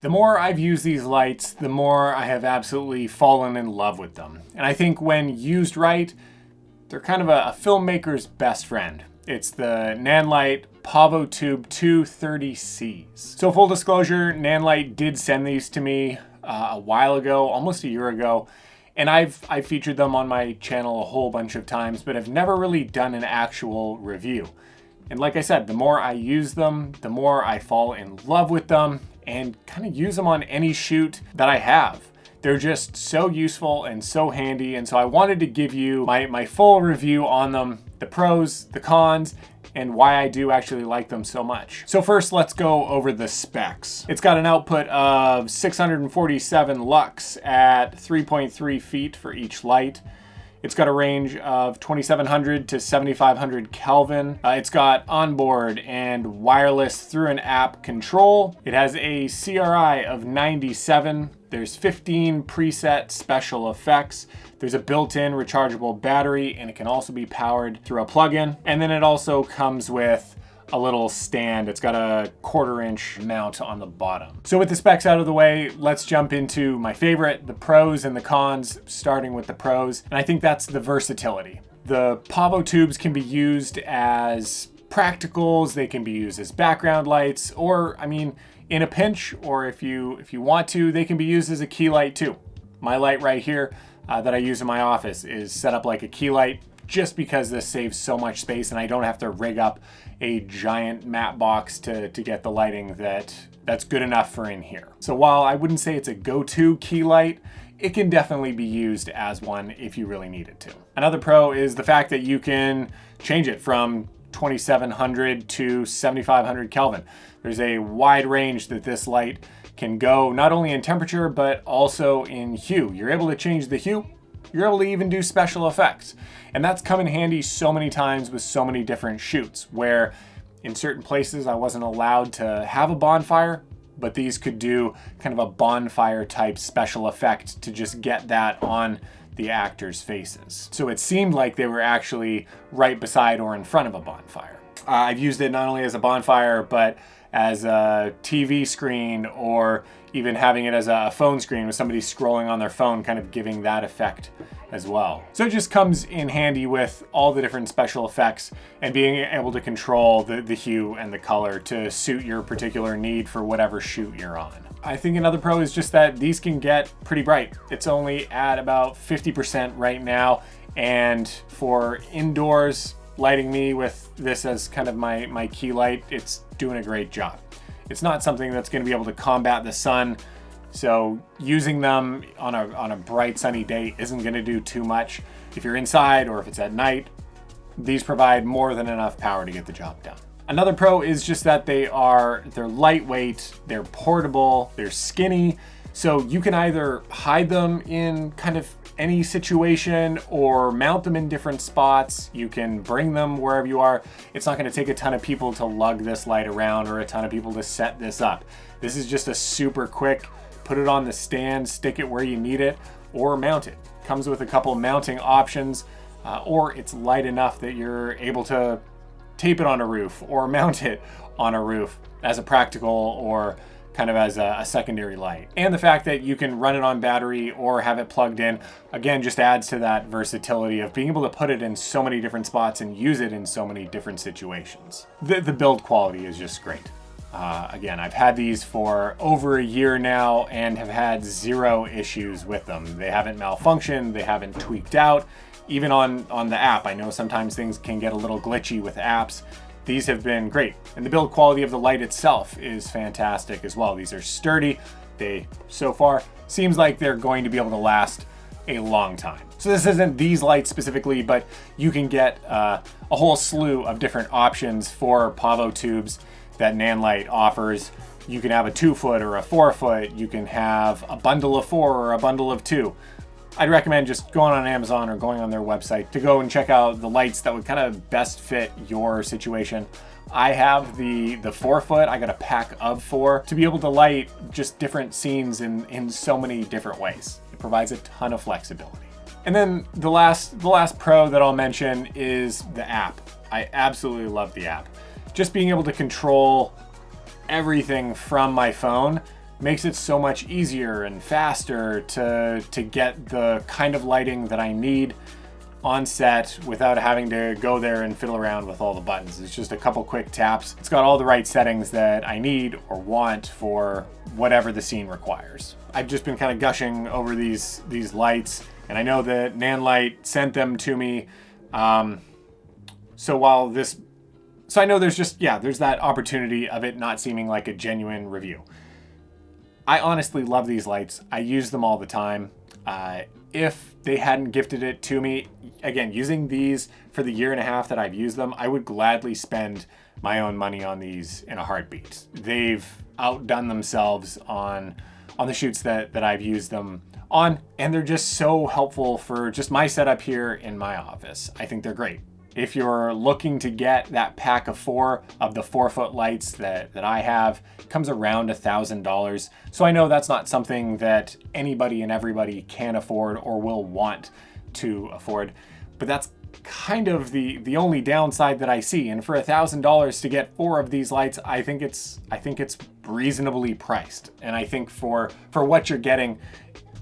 The more I've used these lights, the more I have absolutely fallen in love with them. And I think when used right, they're kind of a filmmaker's best friend. It's the Nanlite PavoTube II 30Cs. So full disclosure, Nanlite did send these to me a while ago, almost a year ago. And I've featured them on my channel a whole bunch of times, but I've never really done an actual review. And like I said, the more I use them, the more I fall in love with them and kind of use them on any shoot that I have. They're just so useful and so handy. And so I wanted to give you my full review on them, the pros, the cons, and why I do actually like them so much. So first, let's go over the specs. It's got an output of 647 lux at 3.3 feet for each light. It's got a range of 2700 to 7500 Kelvin. It's got onboard and wireless through an app control. It has a CRI of 97. There's 15 preset special effects. There's a built-in rechargeable battery, and it can also be powered through a plug-in. And then it also comes with a little stand. It's got a 1/4-inch mount on the bottom. So with the specs out of the way, let's jump into my favorite, the pros and the cons, starting with the pros. And I think that's the versatility. The PavoTubes can be used as practicals, they can be used as background lights, or I mean, in a pinch, or if you want to, they can be used as a key light too. My light right here that I use in my office is set up like a key light, just because this saves so much space and I don't have to rig up a giant matte box to get the lighting that's good enough for in here. So while I wouldn't say it's a go-to key light, it can definitely be used as one if you really need it to. Another pro is the fact that you can change it from 2700 to 7500 Kelvin. There's a wide range that this light can go, not only in temperature, but also in hue. You're able to change the hue. You're able to even do special effects. And that's come in handy so many times with so many different shoots, where in certain places I wasn't allowed to have a bonfire, but these could do kind of a bonfire type special effect to just get that on the actors' faces. So it seemed like they were actually right beside or in front of a bonfire. I've used it not only as a bonfire, but as a TV screen, or even having it as a phone screen with somebody scrolling on their phone, kind of giving that effect as well. So it just comes in handy with all the different special effects and being able to control the hue and the color to suit your particular need for whatever shoot you're on. I think another pro is just that these can get pretty bright. It's only at about 50% right now, and for indoors, lighting me with this as kind of my key light, it's doing a great job. It's not something that's going to be able to combat the sun, so using them on a bright sunny day isn't going to do too much. If you're inside or if it's at night, these provide more than enough power to get the job done. Another pro is just that they're lightweight, they're portable, they're skinny, so you can either hide them in kind of any situation or mount them in different spots. You can bring them wherever you are. It's not going to take a ton of people to lug this light around or a ton of people to set this up. This is just a super quick, put it on the stand, stick it where you need it, or mount it. Comes with a couple mounting options, or it's light enough that you're able to tape it on a roof or mount it on a roof as a practical or kind of as a secondary light. And the fact that you can run it on battery or have it plugged in, again, just adds to that versatility of being able to put it in so many different spots and use it in so many different situations. The build quality is just great. Again, I've had these for over a year now and have had zero issues with them. They haven't malfunctioned, they haven't tweaked out. Even on the app, I know sometimes things can get a little glitchy with apps. These have been great. And the build quality of the light itself is fantastic as well. These are sturdy. They, so far, seems like they're going to be able to last a long time. So this isn't these lights specifically, but you can get a whole slew of different options for PavoTubes that Nanlite offers. You can have a 2-foot or a 4-foot. You can have a bundle of 4 or a bundle of 2. I'd recommend just going on Amazon or going on their website to go and check out the lights that would kind of best fit your situation. I have the 4-foot. I got a pack of 4 to be able to light just different scenes in so many different ways. It provides a ton of flexibility. And then the last pro that I'll mention is the app. I absolutely love the app. Just being able to control everything from my phone makes it so much easier and faster to get the kind of lighting that I need on set without having to go there and fiddle around with all the buttons. It's just a couple quick taps. It's got all the right settings that I need or want for whatever the scene requires. I've just been kind of gushing over these lights, and I know that Nanlite sent them to me. So I know there's that opportunity of it not seeming like a genuine review. I honestly love these lights. I use them all the time. If they hadn't gifted it to me, again, using these for the 1.5 years that I've used them, I would gladly spend my own money on these in a heartbeat. They've outdone themselves on the shoots that I've used them on, and they're just so helpful for just my setup here in my office. I think they're great. If you're looking to get that pack of 4 of the 4-foot lights that I have, it comes around $1,000. So I know that's not something that anybody and everybody can afford or will want to afford, but that's kind of the only downside that I see. And for $1,000 to get 4 of these lights, I think it's reasonably priced. And I think for what you're getting,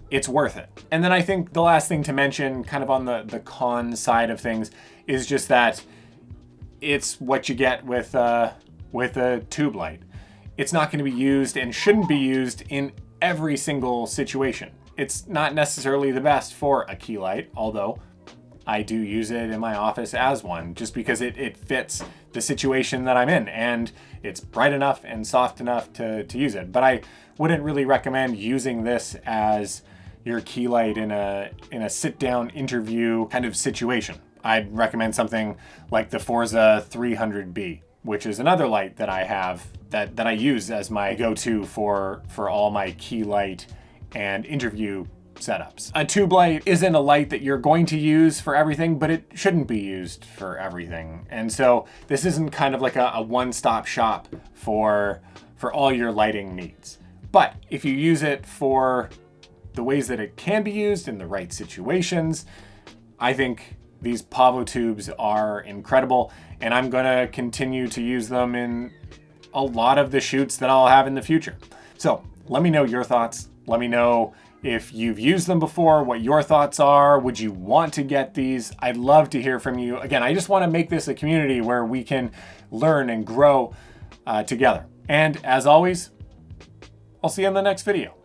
it's worth it. And then I think the last thing to mention, kind of on the con side of things, is just that it's what you get with a tube light. It's not going to be used and shouldn't be used in every single situation. It's not necessarily the best for a key light, although I do use it in my office as one, just because it fits the situation that I'm in, and it's bright enough and soft enough to use it. But I wouldn't really recommend using this as your key light in a sit-down interview kind of situation. I'd recommend something like the Forza 300B, which is another light that I have that I use as my go-to for all my key light and interview setups. A tube light isn't a light that you're going to use for everything, but it shouldn't be used for everything. And so this isn't kind of like a one-stop shop for all your lighting needs. But if you use it for the ways that it can be used in the right situations, I think these PavoTubes are incredible, and I'm gonna continue to use them in a lot of the shoots that I'll have in the future. So let me know your thoughts. Let me know if you've used them before, what your thoughts are. Would you want to get these? I'd love to hear from you. Again, I just wanna make this a community where we can learn and grow together. And as always, I'll see you in the next video.